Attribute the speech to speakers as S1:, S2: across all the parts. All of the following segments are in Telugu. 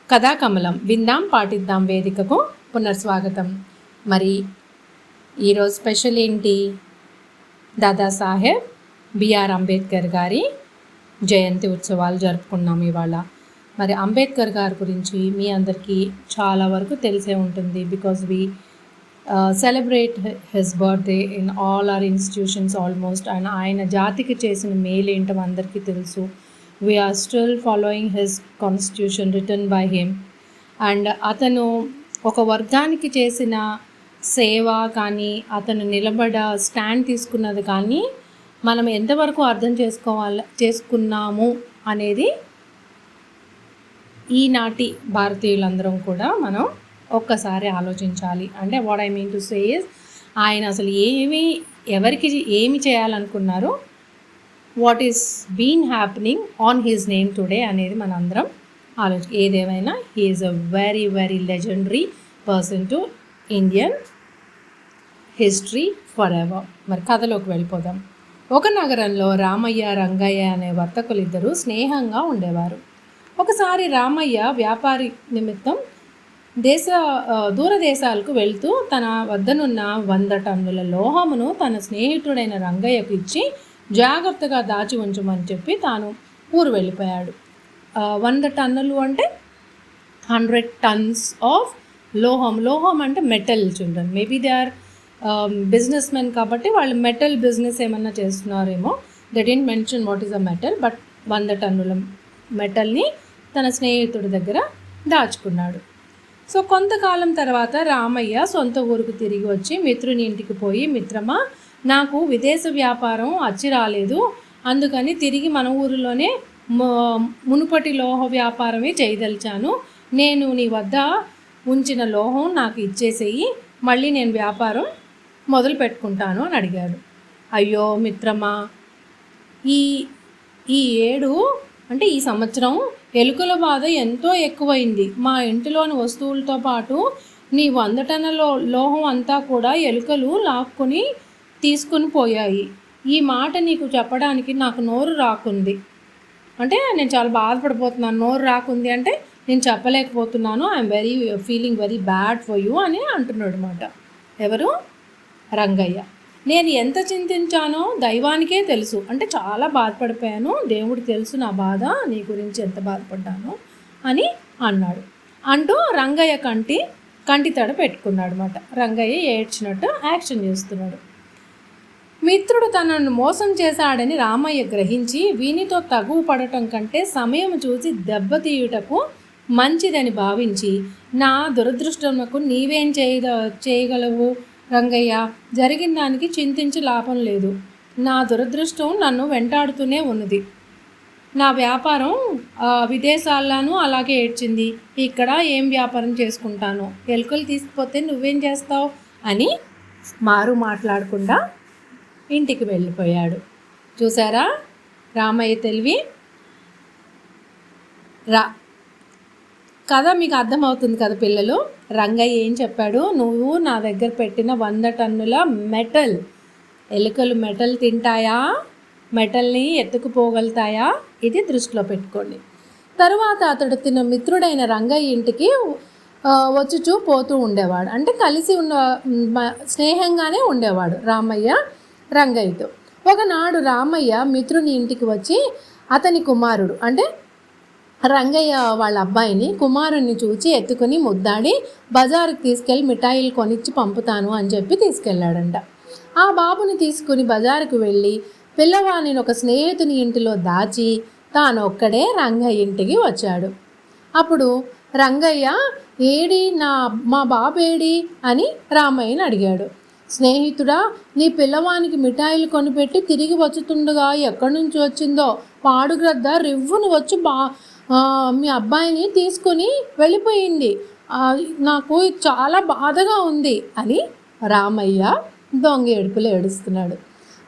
S1: కథాకమలం విందాం పాటిద్దాం వేదికకు పునర్స్వాగతం. మరి ఈరోజు స్పెషల్ ఏంటి? దాదాసాహెబ్ బిఆర్ అంబేద్కర్ గారి జయంతి ఉత్సవాలు జరుపుకున్నాం ఇవాళ. మరి అంబేద్కర్ గారి గురించి మీ అందరికీ చాలా వరకు తెలిసే ఉంటుంది. Because we celebrate his birthday in all our institutions almost. And ఆయన జాతికి చేసిన మేలు ఏంటో అందరికీ తెలుసు. We are still following his constitution written by him. And అతను ఒక వర్గానికి చేసిన సేవ కానీ, అతను స్టాండ్ తీసుకున్నది కానీ మనం ఎంతవరకు అర్థం చేసుకున్నాము అనేది ఈనాటి భారతీయులందరం కూడా మనం ఒక్కసారి ఆలోచించాలి. అంటే what I mean to say is, ఆయన అసలు ఎవరికి ఏమి చేయాలనుకున్నారు, what is been happening on his name today అనేది మనందరం ఏదేమైనా he is a very very legendary person to Indian history for ever. మరి కథలోకి వెళ్ళిపోదాం. ఒక నగరంలో రామయ్య రంగయ్య అనే వర్తకులిద్దరూ స్నేహంగా ఉండేవారు. ఒకసారి రామయ్య వ్యాపారి నిమిత్తం దూరదేశాలకు వెళ్తూ తన వద్దనున్న 100 టన్నుల లోహమును తన స్నేహితుడైన రంగయ్యకు ఇచ్చి జాగ్రత్తగా దాచి ఉంచమని చెప్పి తాను ఊరు వెళ్ళిపోయాడు. 100 టన్నులు అంటే 100 tons ఆఫ్ లోహం అంటే metal. Children maybe they are business men కాబట్టి వాళ్ళు మెటల్ బిజినెస్ ఏమన్నా చేస్తున్నారేమో. They didn't mention what is a metal, but 100 టన్నుల మెటల్ని తన స్నేహితుడి దగ్గర దాచుకున్నాడు. సో కొంతకాలం తర్వాత రామయ్య సొంత ఊరుకు తిరిగి వచ్చి మిత్రుని ఇంటికి పోయి, మిత్రమా, నాకు విదేశ వ్యాపారం అచ్చి రాలేదు, అందుకని తిరిగి మన ఊరిలోనే మునుపటి లోహ వ్యాపారమే చేయదలిచాను. నేను నీ వద్ద ఉంచిన లోహం నాకు ఇచ్చేసేయి, మళ్ళీ నేను వ్యాపారం మొదలు పెట్టుకుంటాను అని అడిగాడు. అయ్యో మిత్రమా, ఈ ఏడు అంటే ఈ సంవత్సరం ఎలుకల బాధ ఎంతో ఎక్కువైంది. మా ఇంటిలోని వస్తువులతో పాటు నీ 100 టన్నుల లోహం అంతా కూడా ఎలుకలు లాక్కుని తీసుకుని పోయాయి. ఈ మాట నీకు చెప్పడానికి నాకు నోరు రాకుంది. అంటే నేను చాలా బాధపడిపోతున్నాను. నోరు రాకుంది అంటే నేను చెప్పలేకపోతున్నాను. I'm feeling very bad for you అని అంటున్నాడు అనమాట. ఎవరు? రంగయ్య. నేను ఎంత చింతించానో దైవానికే తెలుసు. అంటే చాలా బాధపడిపోయాను, దేవుడికి తెలుసు నా బాధ, నీ గురించి ఎంత బాధపడ్డాను అని అన్నాడు. అంటూ రంగయ్య కంటి తడ పెట్టుకున్నాడు అనమాట. రంగయ్య ఏడ్చినట్టు యాక్షన్ చేస్తున్నాడు. మిత్రుడు తనను మోసం చేశాడని రామయ్య గ్రహించి వీనితో తగువ పడటం కంటే సమయం చూసి దెబ్బతీయుటకు మంచిదని భావించి, నా దురదృష్టమునకు నీవేం చేయగలవు రంగయ్య, జరిగిన దానికి చింతించి లాభం లేదు. నా దురదృష్టం నన్ను వెంటాడుతూనే ఉన్నది. నా వ్యాపారం విదేశాల్లోనూ అలాగే ఏడ్చింది. ఇక్కడ ఏం వ్యాపారం చేసుకుంటాను? ఎలుకలు తీసుకుపోతే నువ్వేం చేస్తావు అని మాట్లాడకుండా ఇంటికి వెళ్ళిపోయాడు. చూసారా రామయ్య తెలివి? కథ మీకు అర్థమవుతుంది కదా పిల్లలు. రంగయ్య ఏం చెప్పాడు? నువ్వు నా దగ్గర పెట్టిన 100 టన్నుల మెటల్, ఎలుకలు మెటల్ తింటాయా? మెటల్ని ఎత్తుకుపోగలుగుతాయా? ఇది దృష్టిలో పెట్టుకోండి. తరువాత అతడు తిన మిత్రుడైన రంగయ్య ఇంటికి వచ్చుచూ పోతూ ఉండేవాడు. అంటే కలిసి స్నేహంగానే ఉండేవాడు రామయ్య రంగయ్యతో. ఒకనాడు రామయ్య మిత్రుని ఇంటికి వచ్చి అతని కుమారుడు అంటే రంగయ్య వాళ్ళ అబ్బాయిని కుమారుణ్ణి చూచి ఎత్తుకుని ముద్దాడి బజారుకి తీసుకెళ్ళి మిఠాయిలు కొనిచ్చి పంపుతాను అని చెప్పి తీసుకెళ్ళాడంట. ఆ బాబుని తీసుకుని బజారుకు వెళ్ళి పిల్లవాడిని ఒక స్నేహితుని ఇంటిలో దాచి తాను ఒక్కడే రంగయ్య ఇంటికి వచ్చాడు. అప్పుడు రంగయ్య, ఏడి మా బాబు ఏడి అని రామయ్యని అడిగాడు. స్నేహితుడా, నీ పిల్లవానికి మిఠాయిలు కొనిపెట్టి తిరిగి వచ్చుతుండగా ఎక్కడి నుంచి వచ్చిందో పాడుగ్రద్ద రివ్వును వచ్చి మీ అబ్బాయిని తీసుకుని వెళ్ళిపోయింది. నాకు చాలా బాధగా ఉంది అని రామయ్య దొంగ ఏడుపులు ఏడుస్తున్నాడు.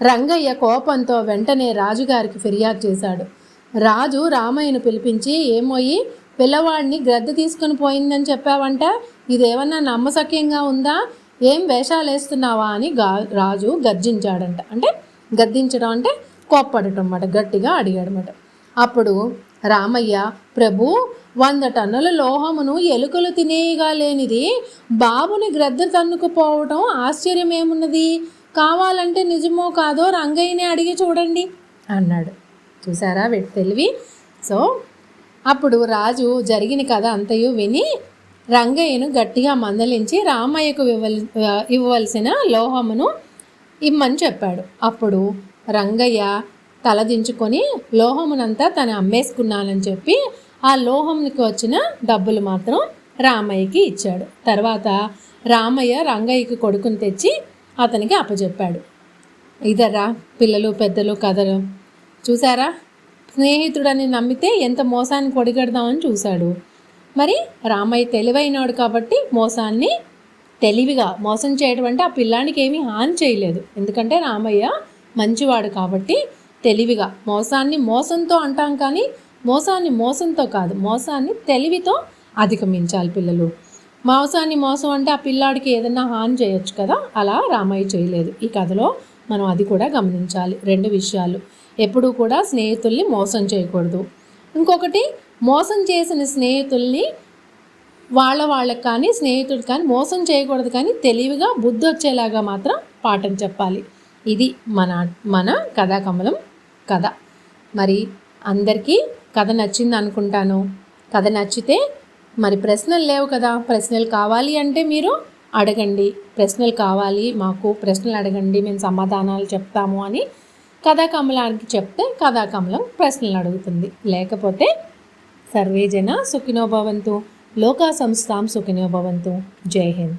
S1: రంగయ్య కోపంతో వెంటనే రాజుగారికి ఫిర్యాదు చేశాడు. రాజు రామయ్యను పిలిపించి, ఏమోయి పిల్లవాడిని గ్రద్ద తీసుకుని పోయిందని చెప్పావంట, ఇదేమన్నా నమ్మశక్యంగా ఉందా? ఏం వేషాలు వేస్తున్నావా అని రాజు గర్జించాడంట. అంటే గద్దించడం అంటే కోప్పడటం అన్నమాట, గట్టిగా అడిగాడనమాట. అప్పుడు రామయ్య, ప్రభు, 100 టన్నుల లోహమును ఎలుకలు తినేయగా లేనిది బాబుని గ్రద్ద తన్నుకుపోవటం ఆశ్చర్యమేమున్నది? కావాలంటే నిజమో కాదో రంగయ్యని అడిగి చూడండి అన్నాడు. చూసారా వీటి తెలివి. సో అప్పుడు రాజు జరిగిన కథ అంతయు విని రంగయ్యను గట్టిగా మందలించి రామయ్యకు ఇవ్వవలసిన లోహమును ఇమ్మని చెప్పాడు. అప్పుడు రంగయ్య తలదించుకొని లోహమునంతా తను అమ్మేసుకున్నానని చెప్పి ఆ లోహంకి వచ్చిన డబ్బులు మాత్రం రామయ్యకి ఇచ్చాడు. తర్వాత రామయ్య రంగయ్యకి కొడుకుని తెచ్చి అతనికి అప్పచెప్పాడు. ఇదరా పిల్లలు పెద్దలు కథలు. చూసారా, స్నేహితుడని నమ్మితే ఎంత మోసాన్ని పొడిగడదామని చూశాడు. మరి రామయ్య తెలివైనవాడు కాబట్టి మోసాన్ని తెలివిగా మోసం చేయడం అంటే ఆ పిల్లానికి ఏమీ హాని చేయలేదు. ఎందుకంటే రామయ్య మంచివాడు కాబట్టి తెలివిగా మోసాన్ని మోసంతో అంటాం, కానీ మోసాన్ని మోసంతో కాదు, మోసాన్ని తెలివితో అధిగమించాలి పిల్లలు. మోసాన్ని మోసం అంటే ఆ పిల్లాడికి ఏదైనా హాని చేయొచ్చు కదా, అలా రామయ్య చేయలేదు. ఈ కథలో మనం అది కూడా గమనించాలి. 2 విషయాలు, ఎప్పుడూ కూడా స్నేహితుల్ని మోసం చేయకూడదు. ఇంకొకటి, మోసం చేసిన స్నేహితుల్ని వాళ్ళకి కానీ స్నేహితుడు కానీ మోసం చేయకూడదు, కానీ తెలివిగా బుద్ధి వచ్చేలాగా మాత్రం పాఠం చెప్పాలి. ఇది మన కథాకమలం కథ. మరి అందరికీ కథ నచ్చింది అనుకుంటాను. కథ నచ్చితే మరి ప్రశ్నలు లేవు కదా, ప్రశ్నలు కావాలి అంటే మీరు అడగండి. ప్రశ్నలు కావాలి, మాకు ప్రశ్నలు అడగండి, మేము సమాధానాలు చెప్తాము అని కథాకమలానికి చెప్తే కథాకమలం ప్రశ్నలు అడుగుతుంది. లేకపోతే సర్వే జన సుఖినో భవంతు, లోకా సంస్థాం సుఖినో భవంతు. జై హింద్.